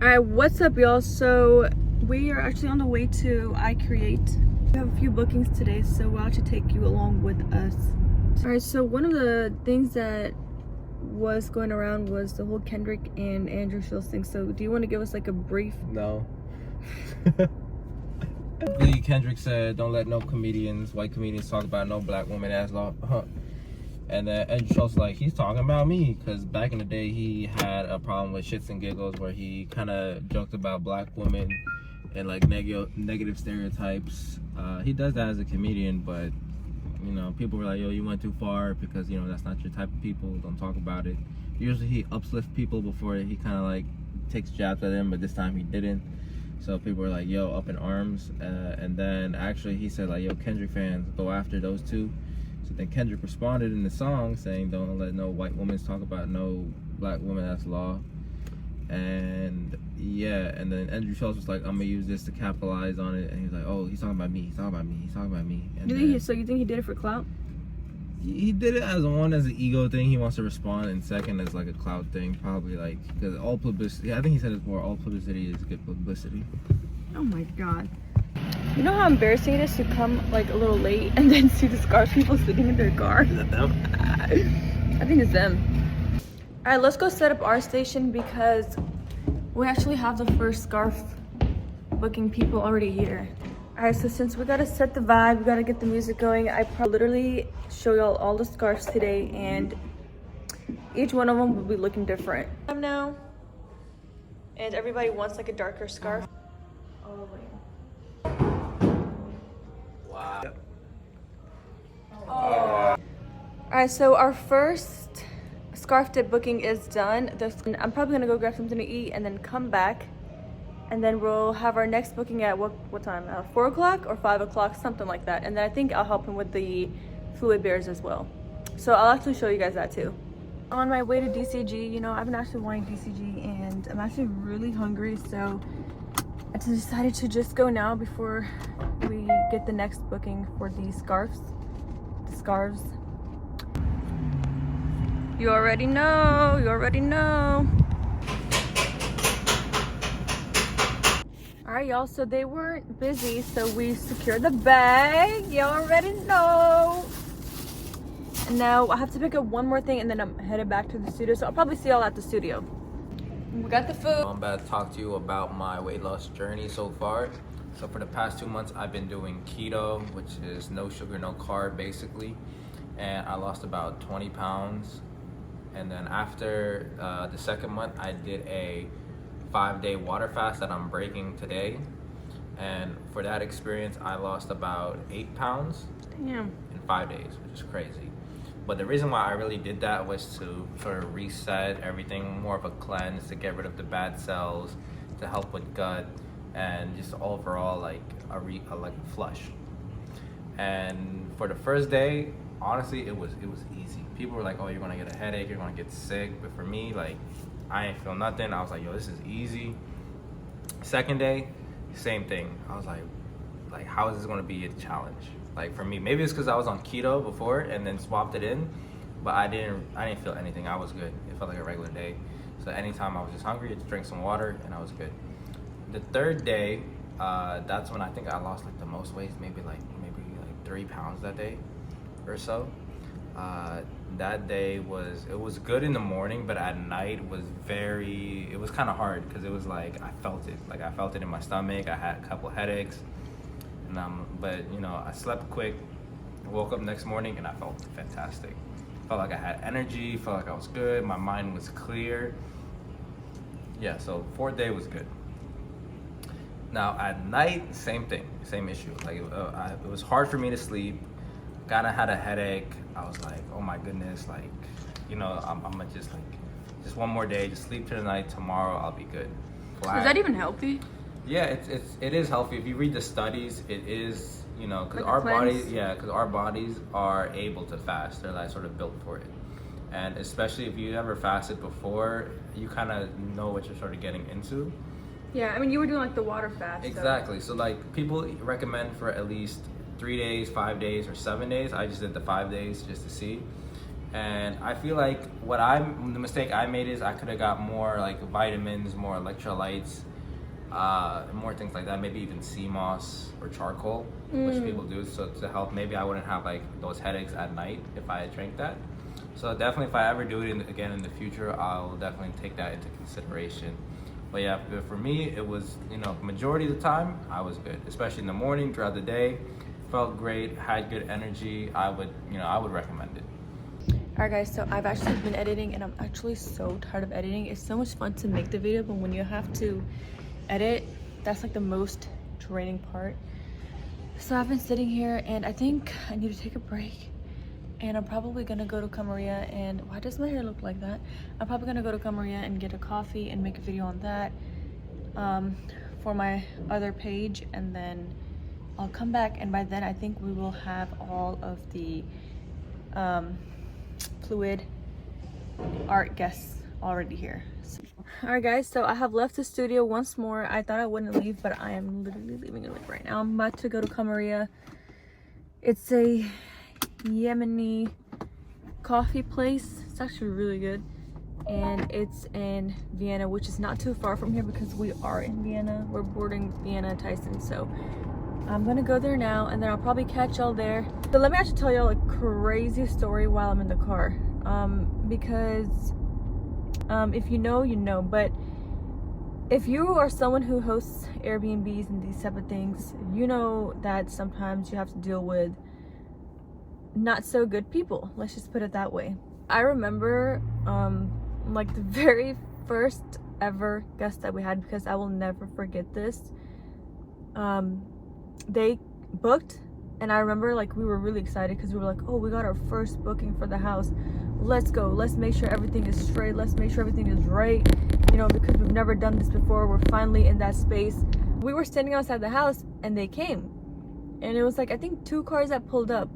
Alright, what's up y'all? So we are actually on the way to iCreate. We have a few bookings today, so we'll actually take you along with us. Alright, so one of the things that was going around was the whole Kendrick and Andrew Schulz thing. So do you want to give us like a brief? No. Kendrick said, "Don't let no white comedians talk about no black woman as law." And then Andrew Schulz like, he's talking about me, because back in the day he had a problem with shits and giggles where he kind of joked about black women and like negative stereotypes. He does that as a comedian, but you know, people were like, yo, you went too far, because you know that's not your type of people, don't talk about it. Usually he uplifts people before he kind of like takes jabs at them, but this time he didn't. So people were like, yo, up in arms. And then actually he said like, yo, Kendrick fans, go after those two. So then Kendrick responded in the song saying, don't let no white women talk about no black woman, that's law. And yeah, and then Andrew Schulz was like, I'm gonna use this to capitalize on it. And he's like, oh, he's talking about me, he's talking about me, he's talking about me. And so you think he did it for clout? He did it as an ego thing, he wants to respond, and second as like a clout thing, probably, like, because all publicity, I think he said it's more all publicity is good publicity. Oh my god. You know how embarrassing it is to come like a little late and then see the scarf people sitting in their car? Is that them? I think it's them. Alright, let's go set up our station because we actually have the first scarf booking people already here. Alright, so since we gotta set the vibe, we gotta get the music going, I probably literally show y'all all the scarves today, and each one of them will be looking different. Now, and everybody wants like a darker scarf. Oh wait. Wow. Oh. Alright, so our first scarf dip booking is done. I'm probably gonna go grab something to eat and then come back, and then we'll have our next booking at what time? 4 o'clock or 5 o'clock, something like that. And then I think I'll help him with the fluid bears as well. So I'll actually show you guys that too. On my way to DCG, you know, I've been actually wanting DCG and I'm actually really hungry, so I decided to just go now before we get the next booking for the scarves. The scarves. You already know, you already know. Alright y'all, so they weren't busy, so we secured the bag. You already know. And now I have to pick up one more thing and then I'm headed back to the studio. So I'll probably see y'all at the studio. We got the food. I'm about to talk to you about my weight loss journey so far. So for the past 2 months, I've been doing keto, which is no sugar, no carb, basically. And I lost about 20 pounds. And then after the second month, I did a 5-day water fast that I'm breaking today. And for that experience, I lost about 8 pounds in 5 days, which is crazy. But the reason why I really did that was to sort of reset everything, more of a cleanse, to get rid of the bad cells, to help with gut, and just overall like a flush. And for the first day, honestly, it was easy. People were like, oh, you're gonna get a headache, you're gonna get sick. But for me, like, I ain't feel nothing. I was like, yo, this is easy. Second day, same thing. I was like, how is this gonna be a challenge? Like for me, maybe it's because I was on keto before and then swapped it in, but I didn't feel anything. I was good. It felt like a regular day. So anytime I was just hungry, I just drank some water and I was good. The third day, that's when I think I lost like the most weight, maybe like 3 pounds that day or so. That day was good in the morning, but at night it was kind of hard, because it was like I felt it in my stomach. I had a couple headaches, and but you know, I slept quick, woke up next morning and I felt fantastic. Felt like I had energy, felt like I was good, my mind was clear. Yeah, so 4th day was good. Now at night, same thing, same issue. Like it was hard for me to sleep. Kinda had a headache. I was like, oh my goodness, like, you know, I'm gonna just one more day, just sleep through the night. Tomorrow I'll be good. Is that even healthy? Yeah, it is healthy. If you read the studies, it is, you know, because like our bodies are able to fast. They're like sort of built for it. And especially if you never fasted before, you kind of know what you're sort of getting into. Yeah, I mean, you were doing like the water fast. Exactly. So like people recommend for at least 3 days, 5 days, or 7 days. I just did the 5 days just to see. And I feel like the mistake I made is I could have got more like vitamins, more electrolytes, more things like that. Maybe even sea moss or charcoal, which people do. So to help, maybe I wouldn't have like those headaches at night if I had drank that. So definitely, if I ever do it again in the future, I'll definitely take that into consideration. But yeah, for me, it was, majority of the time, I was good. Especially in the morning, throughout the day, felt great, had good energy. I would recommend it. Alright guys, so I've actually been editing and I'm actually so tired of editing. It's so much fun to make the video, but when you have to edit, that's like the most draining part. So I've been sitting here and I think I need to take a break. And I'm probably gonna go to Camaria and why does my hair look like that? I'm probably gonna go to Camaria and get a coffee and make a video on that for my other page, and then I'll come back, and by then I think we will have all of the fluid art guests already here. Alright guys, so I have left the studio once more. I thought I wouldn't leave, but I am literally leaving it right now. I'm about to go to Camaria. It's a Yemeni coffee place. It's actually really good, and it's in Vienna, which is not too far from here because we are in Vienna. We're boarding Vienna Tyson, so I'm gonna go there now, and then I'll probably catch y'all there. So let me actually tell y'all a crazy story while I'm in the car, because if you know, you know, but if you are someone who hosts Airbnbs and these type of things, you know that sometimes you have to deal with not so good people, let's just put it that way. I remember like the very first ever guest that we had, because I will never forget this. They booked, and I remember like we were really excited because we were like, oh, we got our first booking for the house, let's go, let's make sure everything is straight, let's make sure everything is right, because we've never done this before. We're finally in that space. We were standing outside the house and they came, and it was like I think 2 cars that pulled up.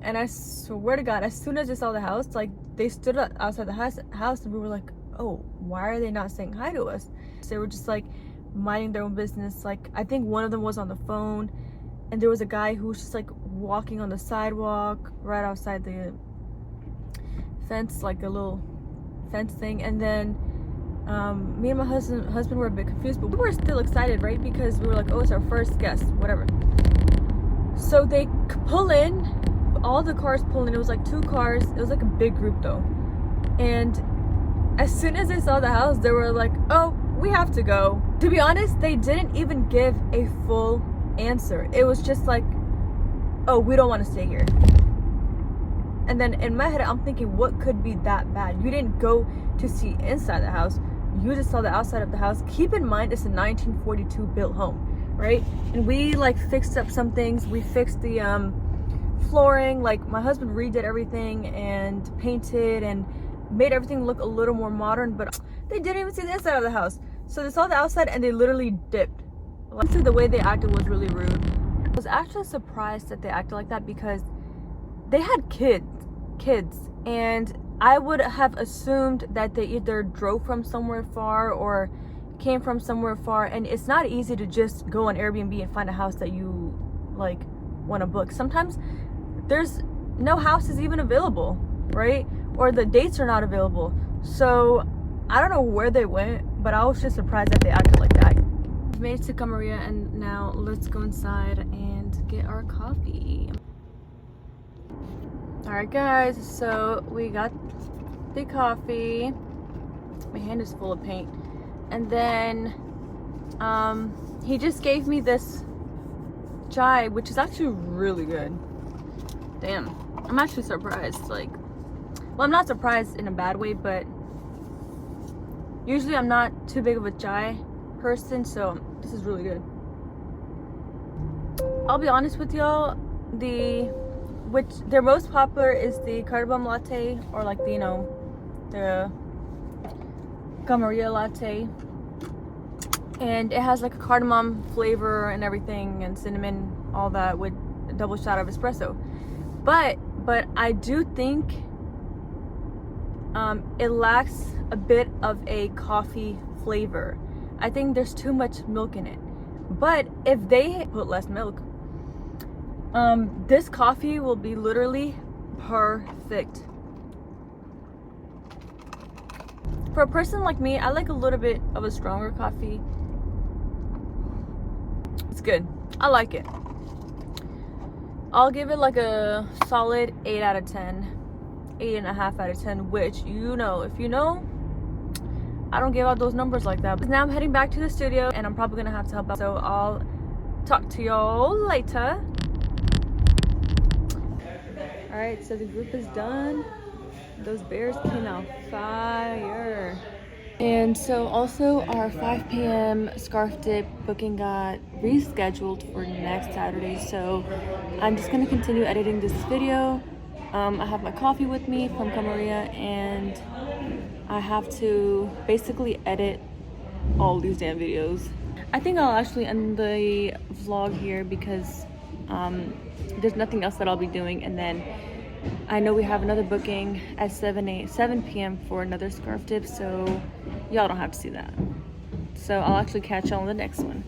And I swear to God, as soon as they saw the house, like they stood outside the house and we were like, oh, why are they not saying hi to us? So they were just like minding their own business. Like I think one of them was on the phone, and there was a guy who was just like walking on the sidewalk right outside the fence, like a little fence thing. And then me and my husband were a bit confused, but we were still excited, right? Because we were like, oh, it's our first guest, whatever. So they pull in. All the cars pulling. It was like 2 cars. It was like a big group though. And as soon as they saw the house, they were like, oh, we have to go. To be honest, they didn't even give a full answer. It was just like, oh, we don't want to stay here. And then in my head, I'm thinking, what could be that bad? You didn't go to see inside the house. You just saw the outside of the house. Keep in mind, it's a 1942 built home, right? And we like fixed up some things. We fixed the flooring. Like my husband redid everything and painted and made everything look a little more modern, but they didn't even see the inside of the house. So they saw the outside and they literally dipped. Honestly, the way they acted was really rude. I was actually surprised that they acted like that because they had kids, and I would have assumed that they either drove from somewhere far or came from somewhere far, and it's not easy to just go on Airbnb and find a house that you like want to book. Sometimes there's no houses even available, right? Or the dates are not available. So I don't know where they went, but I was just surprised that they acted like that. We've made it to Camaria, and now let's go inside and get our coffee. Alright guys, so we got the coffee. My hand is full of paint. And then he just gave me this chai, which is actually really good. Damn, I'm actually surprised. Like, well, I'm not surprised in a bad way, but usually I'm not too big of a chai person, so this is really good. I'll be honest with y'all, which their most popular is the cardamom latte, or like the, the Camaria latte, and it has like a cardamom flavor and everything, and cinnamon, all that, with a double shot of espresso. But I do think it lacks a bit of a coffee flavor. I think there's too much milk in it. But if they put less milk, this coffee will be literally perfect. For a person like me, I like a little bit of a stronger coffee. It's good. I like it. I'll give it like a solid 8 out of 10. 8.5 out of 10, which, you know, if you know, I don't give out those numbers like that. But now I'm heading back to the studio and I'm probably gonna have to help out. So I'll talk to y'all later. All right, so the group is done. Those bears came out fire. And so also our 5 p.m. scarf dip booking got rescheduled for next Saturday. So I'm just gonna continue editing this video. I have my coffee with me from Camaria and I have to basically edit all these damn videos. I think I'll actually end the vlog here because there's nothing else that I'll be doing, and then I know we have another booking at 7 p.m. for another scarf dip, so y'all don't have to see that. So I'll actually catch y'all on the next one.